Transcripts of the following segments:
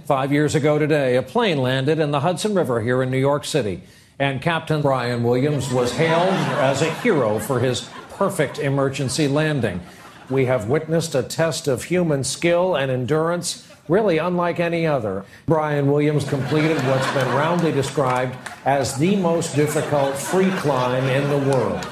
5 years ago today, a plane landed in the Hudson River here in New York City, and Captain Brian Williams was hailed as a hero for his perfect emergency landing. We have witnessed a test of human skill and endurance really unlike any other. Brian Williams completed what's been roundly described as the most difficult free climb in the world.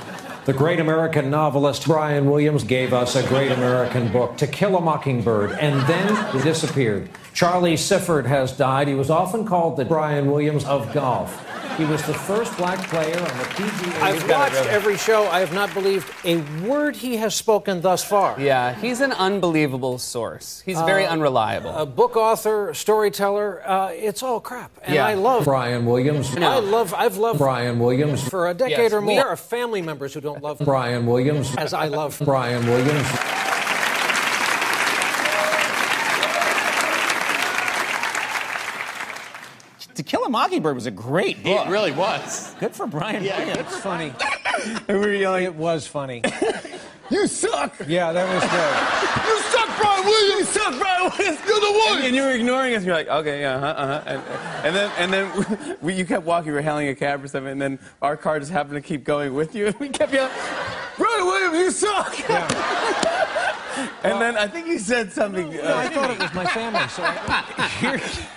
The great American novelist Brian Williams gave us a great American book, To Kill a Mockingbird, and then he disappeared. Charlie Sifford has died. He was often called the Brian Williams of golf. He was the first black player on the PGA. I've watched every show. I have not believed a word he has spoken thus far. Yeah, he's an unbelievable source. He's very unreliable. A book author, storyteller, it's all crap. And I love Brian Williams. I've loved Brian Williams for a decade or more. There are family members who don't love Brian Williams as I love Brian Williams. To Kill a Mockingbird was a great book. It really was. Good for Brian Williams. Good for funny. We were yelling. It was funny. You suck. Yeah, that was good. You suck, Brian Williams. You suck, Brian Williams. You're the one. And you were ignoring us. You're like, okay, yeah, And then you kept walking. We were hailing a cab or something, and then our car just happened to keep going with you, and we kept yelling, Brian Williams, you suck. Yeah. And then I think you said something. No, I thought it was my family. So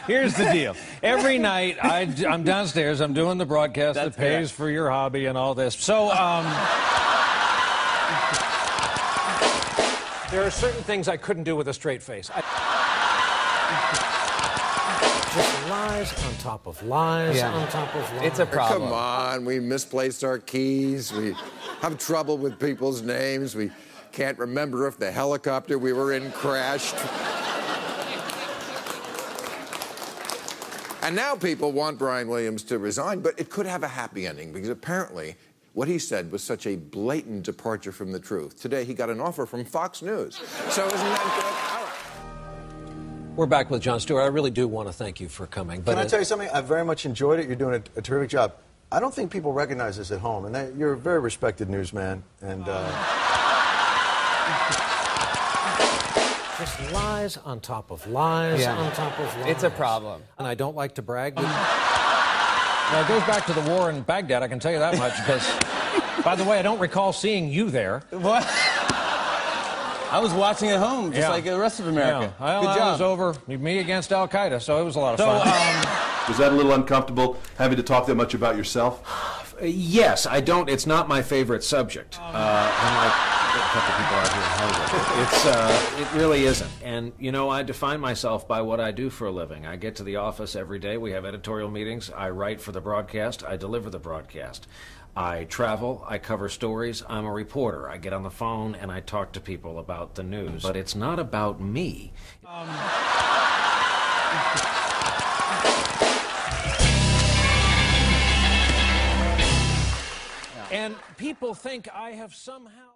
here's the deal. Every night I'm downstairs. I'm doing the broadcast that pays for your hobby and all this. So there are certain things I couldn't do with a straight face. Just lies on top of lies on top of lies. It's a problem. Come on, we misplaced our keys. We have trouble with people's names. We can't remember if the helicopter we were in crashed. And now people want Brian Williams to resign, but it could have a happy ending because apparently what he said was such a blatant departure from the truth. Today he got an offer from Fox News. So isn't that good? All right. We're back with Jon Stewart. I really do want to thank you for coming. But Can I tell you something? I very much enjoyed it. You're doing a terrific job. I don't think people recognize this at home, and you're a very respected newsman, and just lies on top of lies on top of lies. It's a problem. And I don't like to brag. Well, it goes back to the war in Baghdad, I can tell you that much, because, by the way, I don't recall seeing you there. What? I was watching at home, just like the rest of America. Yeah. Well, Good job. It was over. Me against Al Qaeda, so it was a lot of fun. Was that a little uncomfortable, having to talk that much about yourself? Yes, I don't. It's not my favorite subject. Unlike a couple people out here in Hollywood. It really isn't. And, you know, I define myself by what I do for a living. I get to the office every day. We have editorial meetings. I write for the broadcast. I deliver the broadcast. I travel. I cover stories. I'm a reporter. I get on the phone and I talk to people about the news. But it's not about me. And people think I have somehow...